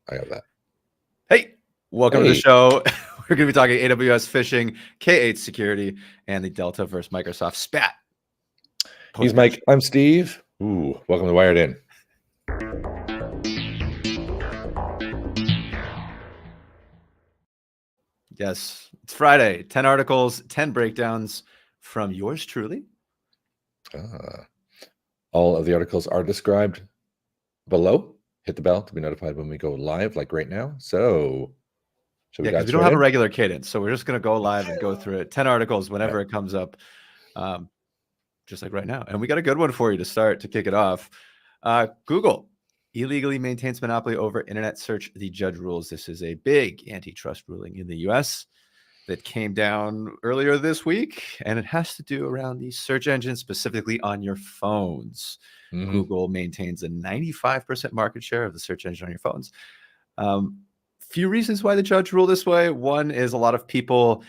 I got that. Hey, welcome to the Hey. show. We're going to be talking AWS phishing, K8s security, and the Delta versus Microsoft spat. He's Mike. I'm Steve. Ooh, welcome to Wired In. Yes, it's Friday. 10 articles, 10 breakdowns from yours truly. All of the articles are described below. Hit the bell to be notified when we go live, like right now. So, Yeah, because we don't have a regular cadence, so we're just going to go live and go through it. 10 articles whenever it comes up, just like right now. And we got a good one for you to start to kick it off. Google illegally maintains monopoly over internet search. The judge rules. This is a big antitrust ruling in the U.S. that came down earlier this week, and it has to do around the search engine, specifically on your phones. Google maintains a 95% market share of the search engine on your phones. Few reasons why the judge ruled this way. One is a lot of people,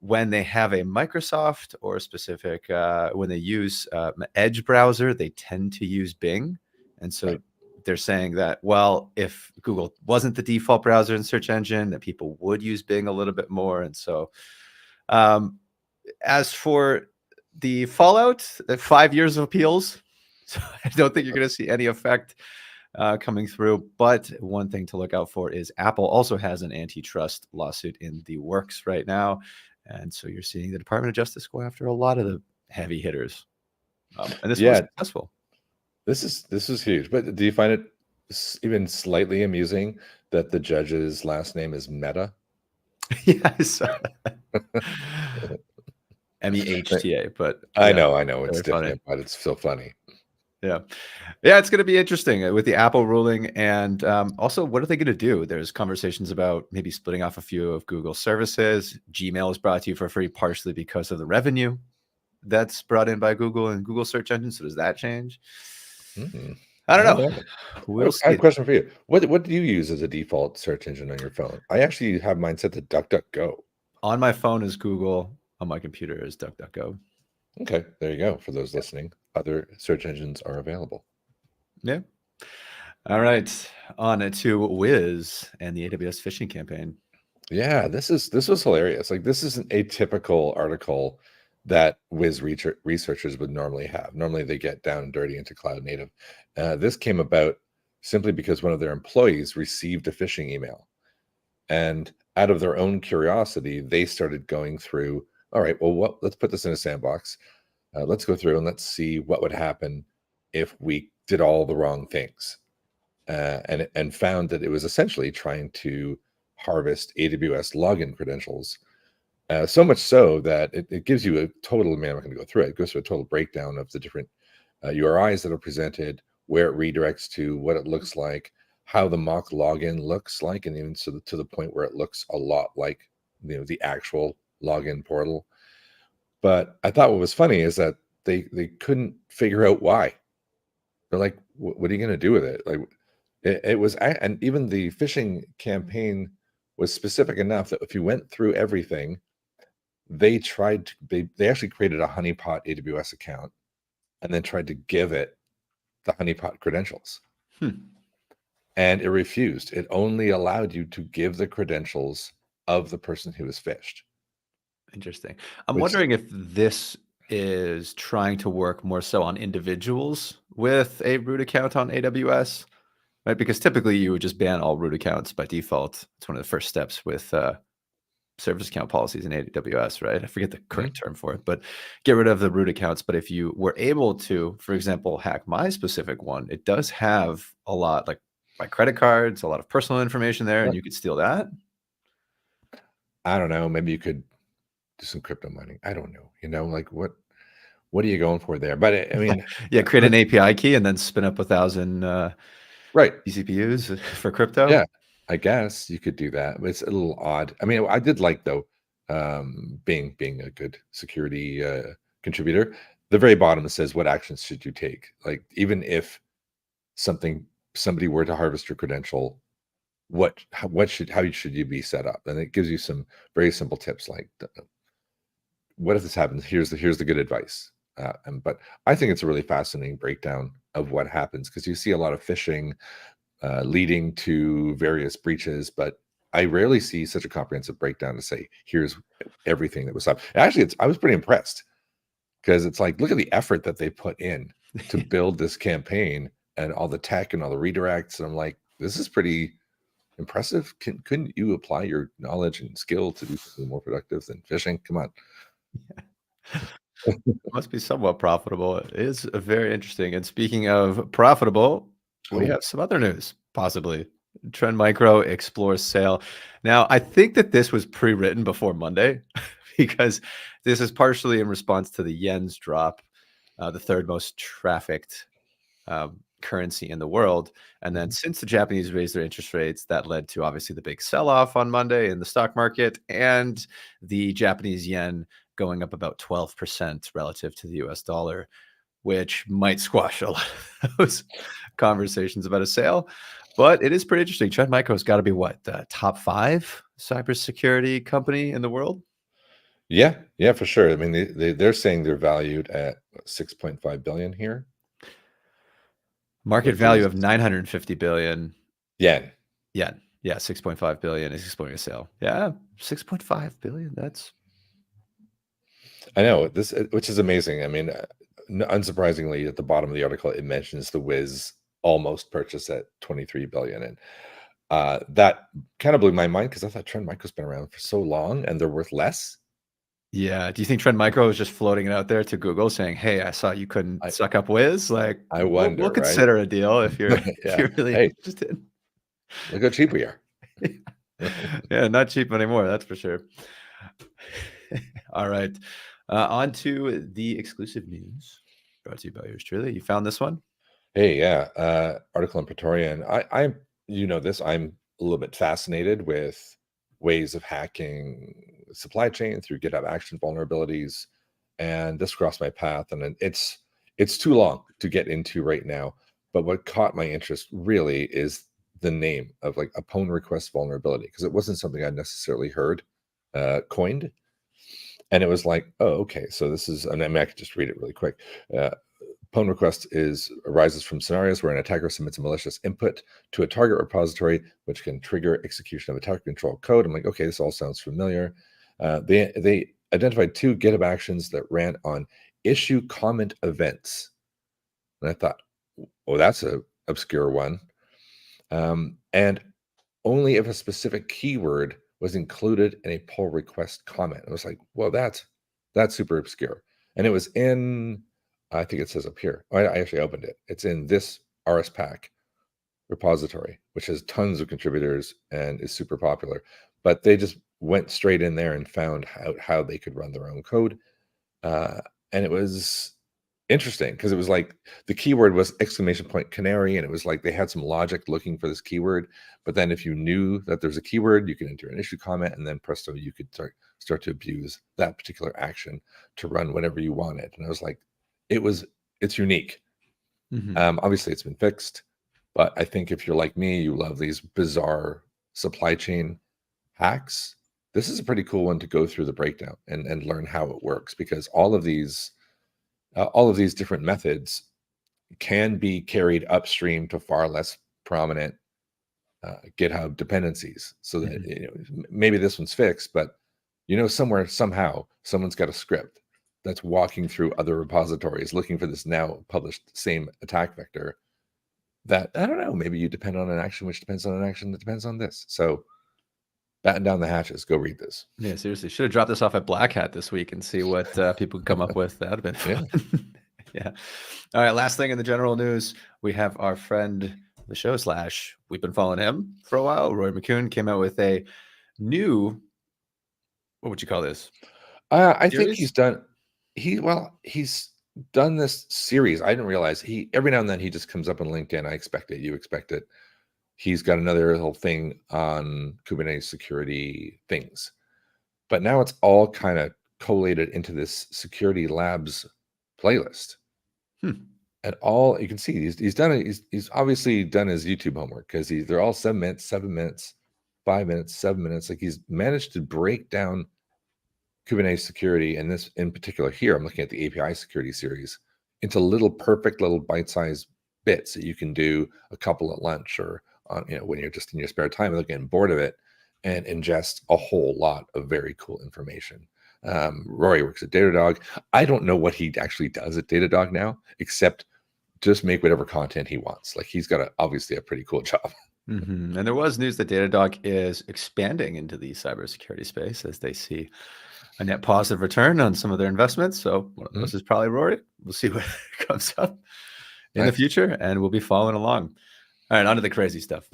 when they have a Microsoft or a specific, when they use Edge browser, they tend to use Bing. And so they're saying that, well, if Google wasn't the default browser and search engine, that people would use Bing a little bit more. And so as for the fallout, 5 years of appeals, so I don't think you're going to see any effect coming through. But one thing to look out for is Apple also has an antitrust lawsuit in the works right now. And so you're seeing the Department of Justice go after a lot of the heavy hitters. And this was successful. This is huge. But do you find it even slightly amusing that the judge's last name is Mehta? Yes. MEHTA, but I know it's different, but it's still funny. Yeah, it's going to be interesting with the Apple ruling. And also, what are they going to do? There's conversations about maybe splitting off a few of Google's services. Gmail is brought to you for free partially because of the revenue that's brought in by Google and Google search engine. So does that change? I don't know. We'll see. I have a question for you. What do you use as a default search engine on your phone? I actually have mine set to DuckDuckGo. On my phone is Google. On my computer is DuckDuckGo. Okay, there you go. For those listening, other search engines are available. Yeah. All right, on to Wiz and the AWS phishing campaign. Yeah, this was hilarious. Like, this isn't a typical article that Wiz researchers would normally have. Normally, they get down and dirty into cloud native. This came about simply because one of their employees received a phishing email, and out of their own curiosity, they started going through. All right, well, let's put this in a sandbox. Let's go through and let's see what would happen if we did all the wrong things, and found that it was essentially trying to harvest AWS login credentials. So much so that it gives you a total, I'm not going to go through it. It goes through a total breakdown of the different URIs that are presented, where it redirects to, what it looks like, how the mock login looks like, and even so to the point where it looks a lot like the actual login portal. But I thought what was funny is that they couldn't figure out why. They're like, what are you going to do with it? Like, it was, and even the phishing campaign was specific enough that if you went through everything, they actually created a honeypot AWS account and then tried to give it the honeypot credentials. And it refused. It only allowed you to give the credentials of the person who was phished. Interesting. I'm wondering if this is trying to work more so on individuals with a root account on AWS, right? Because typically you would just ban all root accounts by default. It's one of the first steps with service account policies in AWS, right? I forget the correct term for it, but get rid of the root accounts. But if you were able to, for example, hack my specific one, it does have a lot, like my credit cards, a lot of personal information there, and you could steal that. I don't know. Maybe you could do some crypto mining. I don't know. Like, what are you going for there? But I mean, yeah, create an API key and then spin up 1,000 eCPUs for crypto. Yeah, I guess you could do that, but it's a little odd. I mean, I did like, though, being a good security contributor, the very bottom it says, what actions should you take? Like, even if somebody were to harvest your credential, how should you be set up? And it gives you some very simple tips, like, what if this happens? Here's the good advice. But I think it's a really fascinating breakdown of what happens, because you see a lot of phishing leading to various breaches. But I rarely see such a comprehensive breakdown to say, here's everything that was up. Actually, I was pretty impressed, because it's like, look at the effort that they put in to build this campaign and all the tech and all the redirects. And I'm like, this is pretty impressive. Couldn't you apply your knowledge and skill to do something more productive than phishing? Come on. Must be somewhat profitable. It is very interesting. And speaking of profitable, we have some other news, possibly. Trend Micro explores sale. Now, I think that this was pre-written before Monday because this is partially in response to the yen's drop, the third most trafficked currency in the world. And then since the Japanese raised their interest rates, that led to obviously the big sell-off on Monday in the stock market, and the Japanese yen going up about 12% relative to the US dollar, which might squash a lot of those conversations about a sale. But it is pretty interesting. Trend Micro's got to be what, the top 5 cybersecurity company in the world? Yeah, for sure. I mean, they're saying they're valued at 6.5 billion here. Market value of 950 billion yen. Yeah, 6.5 billion is exploring a sale. Yeah, 6.5 billion. That's, I know this, which is amazing. I mean, unsurprisingly, at the bottom of the article, it mentions the Wiz almost purchased at 23 billion, and that kind of blew my mind, because I thought Trend Micro's been around for so long and they're worth less. Yeah. Do you think Trend Micro is just floating it out there to Google saying, "Hey, I saw you couldn't suck up Wiz. Like, I wonder, we'll right? consider a deal if you're Yeah. if you're really interested." Look how cheap we are. Yeah, not cheap anymore, that's for sure. All right, on to the exclusive news brought to you by yours truly. You found this one? Hey, yeah, article in Praetorian. I'm this. I'm a little bit fascinated with ways of hacking supply chain through GitHub Action vulnerabilities, and this crossed my path, and it's too long to get into right now. But what caught my interest really is the name of, like, a pwn request vulnerability, because it wasn't something I'd necessarily heard coined, and it was like, oh, okay, so this is, and I mean, I could just read it really quick. Pwn request arises from scenarios where an attacker submits a malicious input to a target repository, which can trigger execution of attacker control code. I'm like, okay, this all sounds familiar. They identified 2 GitHub actions that ran on issue comment events, and I thought, well, that's a obscure one. And only if a specific keyword was included in a pull request comment. I was like, well, that's super obscure, and it was in, I think it says up here. I actually opened it. It's in this RSPack repository, which has tons of contributors and is super popular. But they just went straight in there and found out how they could run their own code. And it was interesting, because it was like the keyword was !canary, and it was like they had some logic looking for this keyword. But then if you knew that there's a keyword, you could enter an issue comment, and then presto, you could start to abuse that particular action to run whatever you wanted. And I was like, it's unique. Obviously it's been fixed, but I think if you're like me, you love these bizarre supply chain hacks, this is a pretty cool one to go through the breakdown and learn how it works, because all of these different methods can be carried upstream to far less prominent GitHub dependencies, so that maybe this one's fixed, but somewhere, somehow, someone's got a script that's walking through other repositories looking for this now published same attack vector that, I don't know, maybe you depend on an action which depends on an action that depends on this. So batten down the hatches, go read this. Yeah, seriously, should have dropped this off at Black Hat this week and see what people come up with. That would have been fun. Yeah. All right, last thing in the general news, we have our friend, the show slash, we've been following him for a while, Roy McCune, came out with a new, what would you call this? I think he's done this series. I didn't realize every now and then he just comes up on LinkedIn. I expect it. You expect it. He's got another little thing on Kubernetes security things, but now it's all kind of collated into this security labs playlist. And all you can see, he's done it. He's obviously done his YouTube homework, because they're all 7 minutes, 7 minutes, 5 minutes, 7 minutes. Like, he's managed to break down Kubernetes security, and this in particular here, I'm looking at the API security series, into perfect little bite-sized bits that you can do a couple at lunch or on, when you're just in your spare time and getting bored of it, and ingest a whole lot of very cool information. Rory works at Datadog. I don't know what he actually does at Datadog now, except just make whatever content he wants. Like, he's got obviously a pretty cool job. And there was news that Datadog is expanding into the cybersecurity space as they see a net positive return on some of their investments. So one of those is probably Rory. We'll see what comes up in the future, and we'll be following along. All right, on to the crazy stuff.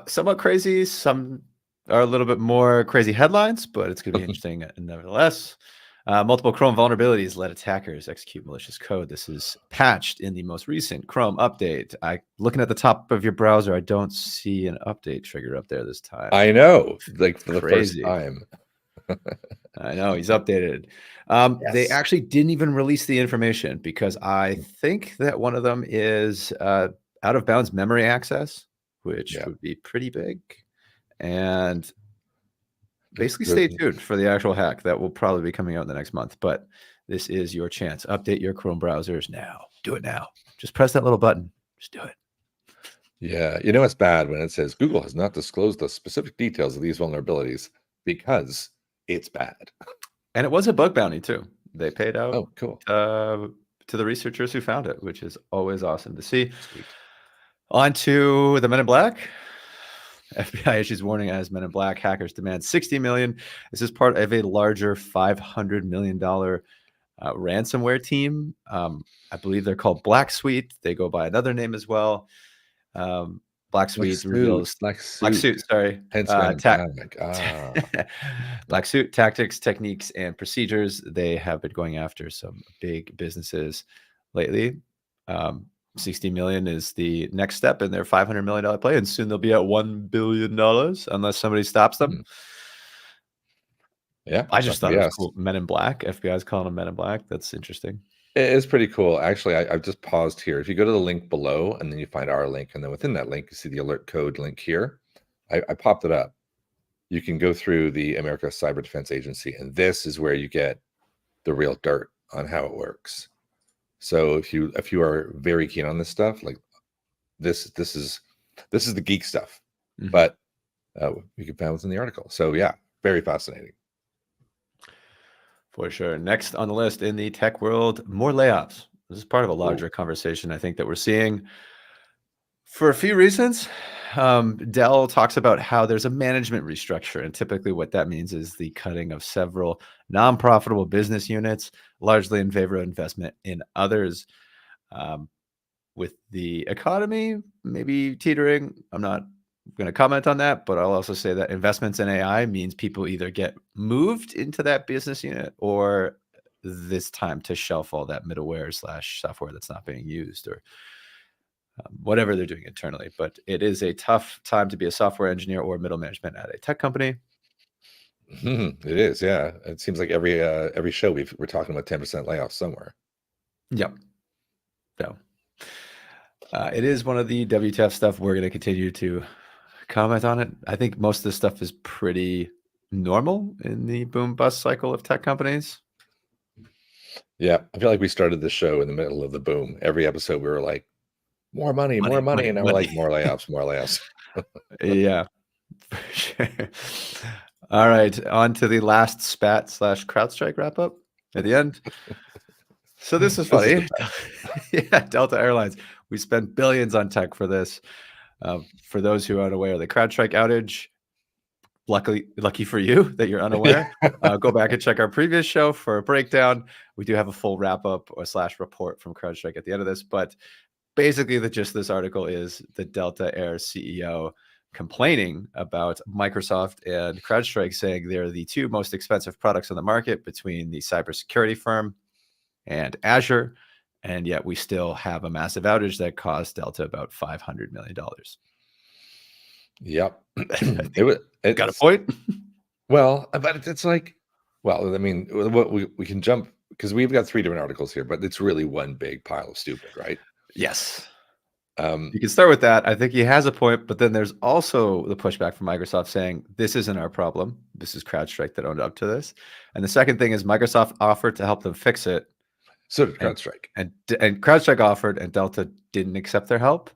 Somewhat crazy. Some are a little bit more crazy headlines, but it's going to be interesting nevertheless. Multiple Chrome vulnerabilities let attackers execute malicious code. This is patched in the most recent Chrome update. Looking at the top of your browser, I don't see an update trigger up there this time. I know, like for the first time. I know, he's updated. They actually didn't even release the information because I think that one of them is out of bounds memory access, which would be pretty big. And basically stay tuned for the actual hack that will probably be coming out in the next month. But this is your chance. Update your Chrome browsers now. Do it now. Just press that little button. Just do it. Yeah. It's bad when it says Google has not disclosed the specific details of these vulnerabilities because it's bad. And it was a bug bounty too. They paid out cool. To the researchers who found it, which is always awesome to see. Sweet. On to the Men in Black. FBI issues warning as Men in Black hackers demand $60 million. This is part of a larger $500 million ransomware team. I believe they're called Black Suite. They go by another name as well. Black Suite reveals Black Suite. Sorry, Black Suite tactics, techniques, and procedures. They have been going after some big businesses lately. 60 million is the next step in their $500 million play, and soon they'll be at $1 billion unless somebody stops them. Yeah, I just thought it was cool. Men in Black. FBI is calling them Men in Black. That's interesting. It is pretty cool. Actually, I've just paused here. If you go to the link below and then you find our link, and then within that link, you see the alert code link here. I popped it up. You can go through the America Cyber Defense Agency, and this is where you get the real dirt on how it works. So if you are very keen on this stuff, like this is the geek stuff, but you can find what's in the article. So yeah, very fascinating. For sure. Next on the list in the tech world, more layoffs. This is part of a larger conversation, I think, that we're seeing for a few reasons. Dell talks about how there's a management restructure, and typically what that means is the cutting of several non-profitable business units, largely in favor of investment in others. With the economy maybe teetering, I'm not going to comment on that, but I'll also say that investments in AI means people either get moved into that business unit or this time to shelf all that middleware / software that's not being used, or whatever they're doing internally. But it is a tough time to be a software engineer or middle management at a tech company. It is, yeah. It seems like every show we're talking about 10% layoffs somewhere. Yep. So it is one of the WTF stuff. We're going to continue to comment on it. I think most of this stuff is pretty normal in the boom bust cycle of tech companies. Yeah, I feel like we started the show in the middle of the boom. Every episode we were like, more money, and now we're like, more layoffs. Yeah, for sure. All right, on to the last spat / CrowdStrike wrap up at the end. So this is funny. Yeah, Delta Airlines. We spent billions on tech for this. For those who are unaware, the CrowdStrike outage, lucky for you that you're unaware, go back and check our previous show for a breakdown. We do have a full wrap up or / report from CrowdStrike at the end of this, but basically the gist of this article is the Delta Air CEO complaining about Microsoft and CrowdStrike, saying they're the two most expensive products on the market between the cybersecurity firm and Azure, and yet we still have a massive outage that cost Delta about $500 million. Yep. It got a point. Well, but it's like, well, I mean, we can jump because we've got 3 different articles here, but it's really one big pile of stupid, right? Yes. You can start with that. I think he has a point, but then there's also the pushback from Microsoft saying this isn't our problem. This is CrowdStrike that owned up to this. And the second thing is Microsoft offered to help them fix it. So did CrowdStrike. And CrowdStrike offered, and Delta didn't accept their help.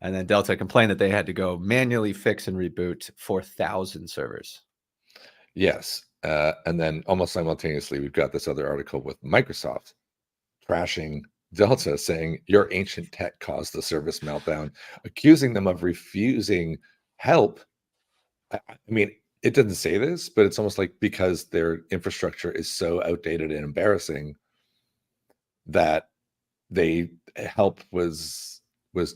And then Delta complained that they had to go manually fix and reboot 4,000 servers. Yes. And then almost simultaneously, we've got this other article with Microsoft trashing Delta, saying your ancient tech caused the service meltdown, accusing them of refusing help. I mean, it doesn't say this, but it's almost like because their infrastructure is so outdated and embarrassing that they help was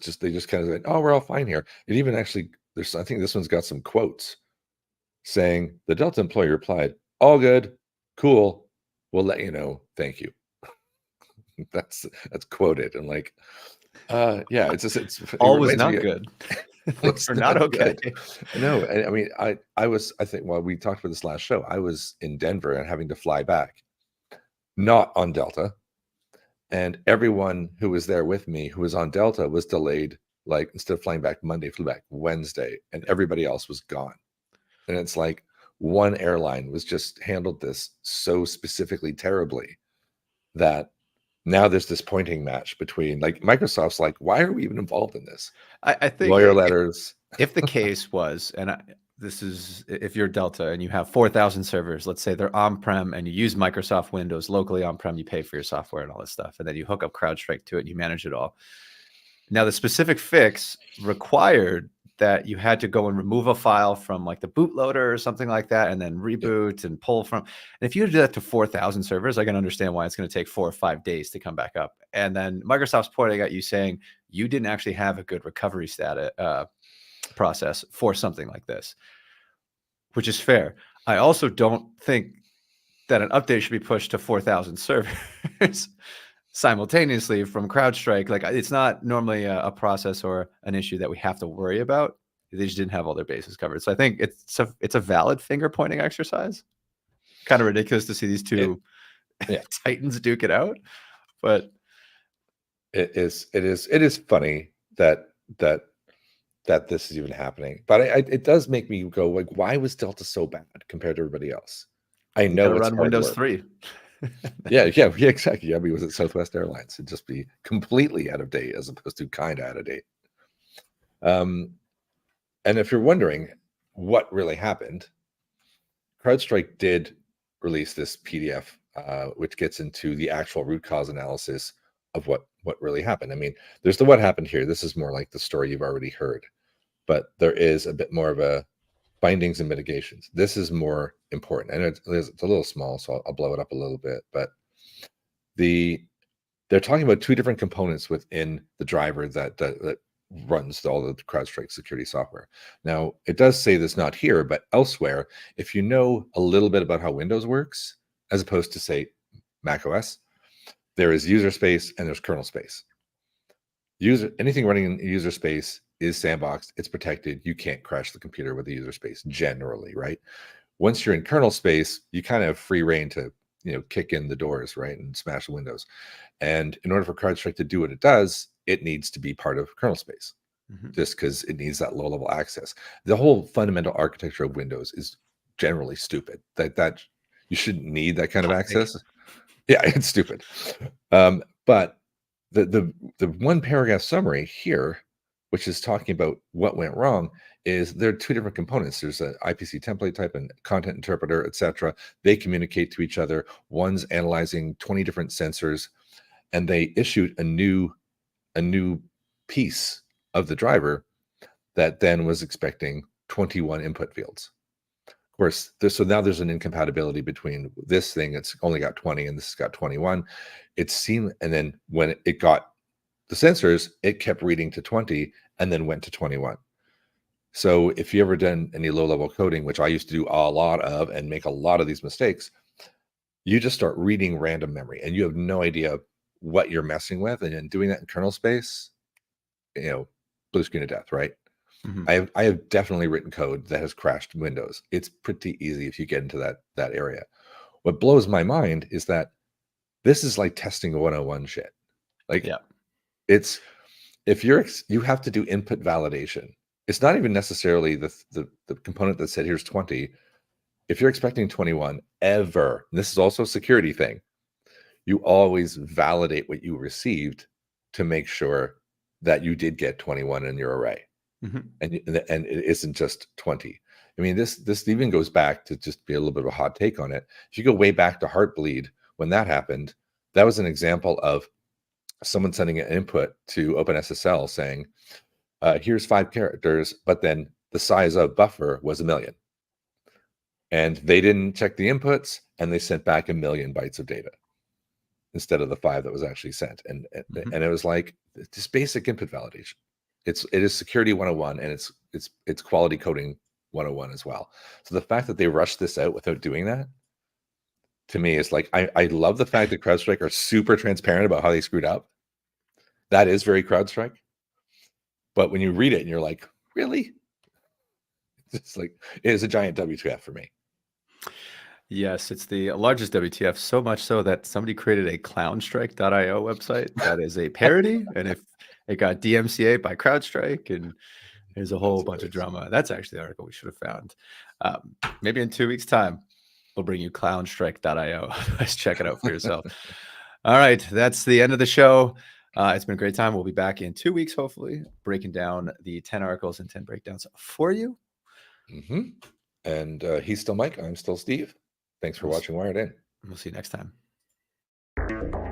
just, they just kind of said, oh, we're all fine here. It even actually, I think this one's got some quotes saying the Delta employee replied, all good, cool, we'll let you know, thank you. that's quoted, and like, yeah, it's all was not good. It's not okay. No, I mean, I think, well, we talked about this last show. I was in Denver and having to fly back, not on Delta, and everyone who was there with me who was on Delta was delayed. Like, instead of flying back Monday, flew back Wednesday, and everybody else was gone. And it's like one airline was just handled this so specifically terribly that now there's this pointing match between, like, Microsoft's like, why are we even involved in this? I think lawyer letters. If the case was, and this is, if you're Delta and you have 4,000 servers, let's say they're on-prem and you use Microsoft Windows locally on-prem, you pay for your software and all this stuff, and then you hook up CrowdStrike to it and you manage it all. Now, the specific fix required that you had to go and remove a file from like the bootloader or something like that, and then reboot and pull from. And if you do that to 4,000 servers, I can understand why it's going to take 4 or 5 days to come back up. And then Microsoft's pointing at you saying you didn't actually have a good recovery status process for something like this, which is fair. I also don't think that an update should be pushed to 4,000 servers simultaneously from CrowdStrike. Like, it's not normally a process or an issue that we have to worry about. They just didn't have all their bases covered. So I think it's a valid finger pointing exercise. Kind of ridiculous to see these two titans duke it out, but it is funny that this is even happening. But it does make me go, like, why was Delta so bad compared to everybody else? I know it's run Windows 3. yeah, exactly. Yeah, I mean, was it Southwest Airlines? It'd just be completely out of date as opposed to kind of out of date. And if you're wondering what really happened, CrowdStrike did release this PDF, which gets into the actual root cause analysis of what really happened. I mean, there's the what happened here. This is more like the story you've already heard, but there is a bit more of a findings and mitigations. This is more important, and it's a little small, so I'll blow it up a little bit. But they're talking about 2 different components within the driver that runs all the CrowdStrike security software. Now, it does say this not here, but elsewhere, if you know a little bit about how Windows works, as opposed to, say, Mac OS, there is user space and there's kernel space. Anything running in user space is sandboxed, it's protected. You can't crash the computer with the user space generally, right? Once you're in kernel space, you kind of have free reign to, kick in the doors, right, and smash the windows. And in order for CrowdStrike to do what it does, it needs to be part of kernel space, just because it needs that low-level access. The whole fundamental architecture of Windows is generally stupid. That you shouldn't need that kind of access. Yeah, it's stupid. But the one paragraph summary here, which is talking about what went wrong, is there are 2 different components. There's an IPC template type and content interpreter, etc. They communicate to each other. One's analyzing 20 different sensors, and they issued a new piece of the driver that then was expecting 21 input fields. Of course, so now there's an incompatibility between this thing. It's only got 20 and this has got 21. And then when it got the sensors, it kept reading to 20 and then went to 21. So if you ever done any low-level coding, which I used to do a lot of and make a lot of these mistakes, you just start reading random memory and you have no idea what you're messing with. And then doing that in kernel space, blue screen of death, right? I have definitely written code that has crashed Windows. It's pretty easy if you get into that area. What blows my mind is that this is like testing 101 shit. Like, it's, if you have to do input validation. It's not even necessarily the component that said here's 20. If you're expecting 21 ever, and this is also a security thing, you always validate what you received to make sure that you did get 21 in your array. And it isn't just 20. I mean, this even goes back to just be a little bit of a hot take on it. If you go way back to Heartbleed, when that happened, that was an example of someone sending an input to OpenSSL saying, here's 5 characters, but then the size of buffer was 1 million. And they didn't check the inputs, and they sent back 1 million bytes of data instead of the 5 that was actually sent. And it was like just basic input validation. It is security 101, and it's quality coding 101 as well. So the fact that they rushed this out without doing that, to me, is like, I love the fact that CrowdStrike are super transparent about how they screwed up. That is very CrowdStrike. But when you read it and you're like, really? It's like, it is a giant WTF for me. Yes, it's the largest WTF, so much so that somebody created a clownstrike.io website that is a parody, and if it got DMCA by CrowdStrike, and there's a whole bunch of drama. That's actually the article we should have found. Maybe in 2 weeks' time, we'll bring you clownstrike.io. Let's check it out for yourself. All right, that's the end of the show. It's been a great time. We'll be back in 2 weeks, hopefully, breaking down the 10 articles and 10 breakdowns for you. And he's still Mike. I'm still Steve. Thanks for watching Wired In. We'll see you next time.